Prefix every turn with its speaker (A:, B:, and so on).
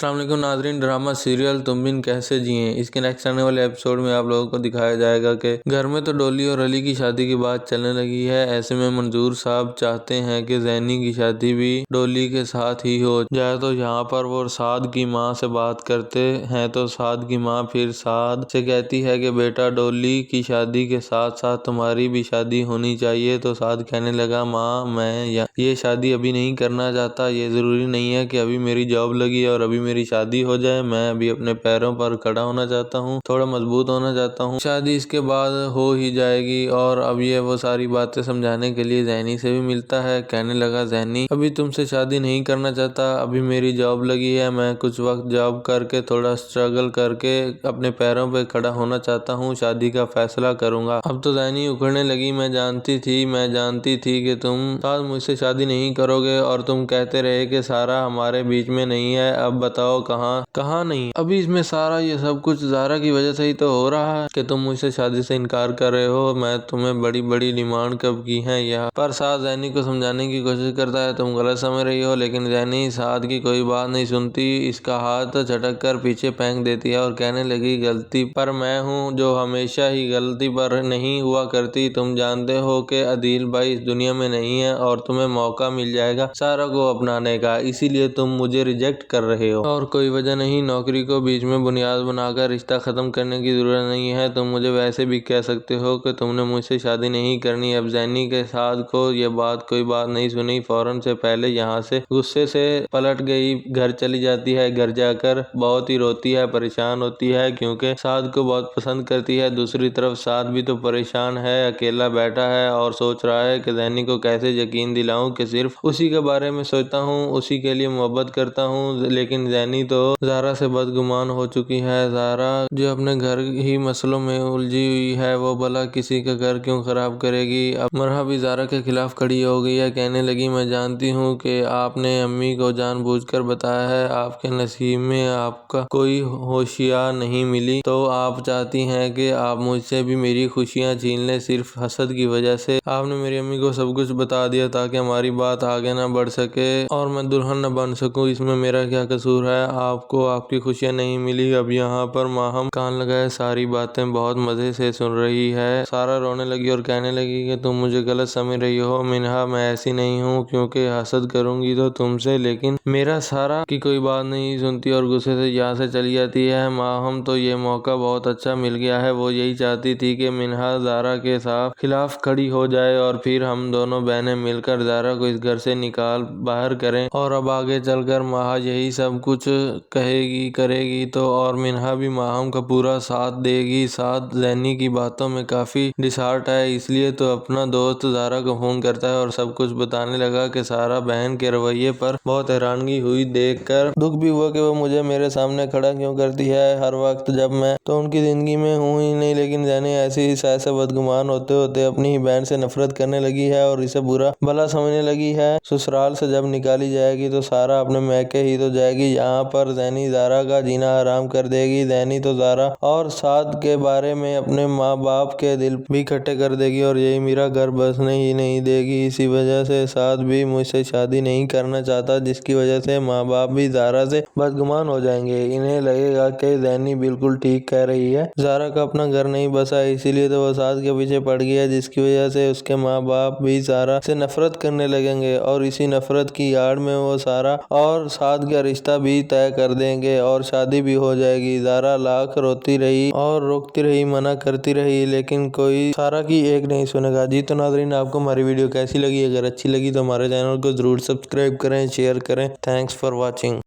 A: अस्सलाम वालेकुम नाज़रीन। ड्रामा सीरियल तुम बिन कैसे जिए, इसके नेक्स्ट आने वाले एपिसोड में आप लोगों को दिखाया जाएगा कि घर में तो डोली और अली की शादी की बात चलने लगी है। ऐसे में मंजूर साहब चाहते हैं कि ज़ैनी की शादी भी डोली के साथ ही हो जाए। तो यहाँ पर वो साद की माँ से बात करते हैं तो साद की माँ फिर साद से कहती है कि बेटा डोली की शादी के साथ साथ तुम्हारी भी शादी होनी चाहिए। तो साद कहने लगा माँ मैं ये शादी अभी नहीं करना चाहता, ये ज़रूरी नहीं है कि अभी मेरी जॉब लगी है और अभी मेरी शादी हो जाए। मैं अभी अपने पैरों पर खड़ा होना चाहता हूँ, थोड़ा मजबूत होना चाहता हूँ, शादी इसके बाद हो ही जाएगी। और अब ये वो सारी बातें समझाने के लिए ज़ैनी से भी मिलता है। कहने लगा ज़ैनी अभी तुमसे शादी नहीं करना चाहता, अभी मेरी जॉब लगी है, मैं कुछ वक्त जॉब करके थोड़ा स्ट्रगल करके अपने पैरों पे खड़ा होना चाहता हूँ, शादी का फैसला करूंगा। अब तो ज़ैनी उखड़ने लगी, मैं जानती थी कि तुम साथ मुझसे शादी नहीं करोगे और तुम कहते रहे कि सारा हमारे बीच में नहीं है। अब बताओ कहाँ नहीं। अभी इसमें सारा ये सब कुछ ज़ारा की वजह से ही तो हो रहा है कि तुम मुझसे शादी से इनकार कर रहे हो। मैं तुम्हें बड़ी बड़ी डिमांड कब की है यह। पर साद ज़ैनी को समझाने की कोशिश करता है तुम गलत समझ रही हो, लेकिन ज़ैनी साद की कोई बात नहीं सुनती। इसका हाथ झटक कर पीछे फेंक देती है और कहने लगी गलती पर मैं हूँ जो हमेशा ही गलती पर नहीं हुआ करती। तुम जानते हो कि अदील भाई इस दुनिया में नहीं है और तुम्हें मौका मिल जाएगा सारा को अपनाने का, इसीलिए तुम मुझे रिजेक्ट कर रहे हो और कोई वजह नहीं। नौकरी को बीच में बुनियाद बनाकर रिश्ता खत्म करने की जरूरत नहीं है। तुम मुझे वैसे भी कह सकते हो कि तुमने मुझसे शादी नहीं करनी। अब ज़ैनी के साथ को ये कोई बात नहीं सुनी, फौरन से पहले यहाँ से गुस्से से पलट गई, घर चली जाती है। घर जाकर बहुत ही रोती है, परेशान होती है क्योंकि साद को बहुत पसंद करती है। दूसरी तरफ साद भी तो परेशान है, अकेला बैठा है और सोच रहा है कि ज़ैनी को कैसे यकीन दिलाऊं कि सिर्फ उसी के बारे में सोचता हूँ, उसी के लिए मोहब्बत करता हूँ। लेकिन ज़ैनी तो ज़ारा से बदगुमान हो चुकी है। ज़ारा जो अपने घर ही मसलों में उलझी हुई है, वो भला किसी का घर क्यों खराब करेगी। अब मरहा भी ज़ारा के खिलाफ खड़ी हो गई है। कहने लगी मैं जानती हूँ कि आपने अम्मी को जानबूझकर बताया है, आपके नसीब में आपका कोई होशियार नहीं मिली, तो आप चाहती हैं कि आप मुझसे भी मेरी खुशियाँ छीन लें। सिर्फ हसद की वजह से आपने मेरी अम्मी को सब कुछ बता दिया ताकि हमारी बात आगे ना बढ़ सके और मैं दुल्हन न बन सकूं। इसमें मेरा क्या कसूर है, आपको आपकी खुशियाँ नहीं मिली। अब यहाँ पर माहम कान लगाए सारी बातें बहुत मजे से सुन रही है। सारा रोने लगी और कहने लगी कि तुम मुझे गलत समझ रही हो मिन्हा, मैं ऐसी नहीं हूँ, क्योंकि हसद करूंगी तो तुमसे, लेकिन मेरा सारा की कोई बात नहीं सुनती और गुस्से से यहाँ से चली जाती है। माहम तो ये मौका बहुत अच्छा मिल गया है, वो यही चाहती थी कि मिन्हा ज़ारा के साथ खिलाफ खड़ी हो जाए और फिर हम दोनों बहनें मिलकर ज़ारा को इस घर से निकाल बाहर करें। और अब आगे चलकर माहा यही सब कुछ कहेगी करेगी तो और मिन्हा भी माहम का पूरा साथ देगी। साथ ज़ैनी की बातों में काफी डिसहार्ट है, इसलिए तो अपना दोस्त ज़ारा को फोन करता है और सब कुछ बताने लगा कि सारा बहन के रवैये पर बहुत हैरानगी हुई, देखकर दुख भी हुआ कि वो मुझे मेरे सामने खड़ा क्यों करती है हर वक्त, जब मैं तो उनकी जिंदगी में हूँ ही नहीं। लेकिन ज़ैनी ऐसी ही शायद से बदगुमान होते होते अपनी ही बहन से नफरत करने लगी है और इसे बुरा भला समझने लगी है। ससुराल से जब निकाली जाएगी तो सारा अपने मैके ही तो जाएगी, यहाँ पर ज़ैनी ज़ारा का जीना हराम कर देगी। ज़ैनी तो ज़ारा और साद के बारे में अपने माँ बाप के दिल भी खट्टे कर देगी और यही मेरा घर बसने ही नहीं देगी। इसी वजह से साद भी मुझसे शादी नहीं करना चाहता, जिसकी वजह से माँ बाप भी ज़ारा से बदगुमान हो जाएंगे। इन्हें लगेगा कि ज़ैनी बिल्कुल ठीक कह रही है, ज़ारा का अपना घर नहीं बसा है, इसीलिए तो वो साद के पीछे पड़ गया, जिसकी वजह से उसके माँ बाप भी ज़ारा से नफरत करने लगेंगे और इसी नफरत की आड़ में वो सारा और साद का रिश्ता भी तय कर देंगे और शादी भी हो जाएगी। ज़ारा लाख रोती रही और रोकती रही, मना करती रही, लेकिन कोई सारा की एक नहीं सुनेगा। जी तो नाज़रीन, आपको हमारी वीडियो कैसी लगी? अगर अच्छी लगी तो हमारे चैनल को जरूर सब्सक्राइब करें, शेयर करें। Thanks for watching.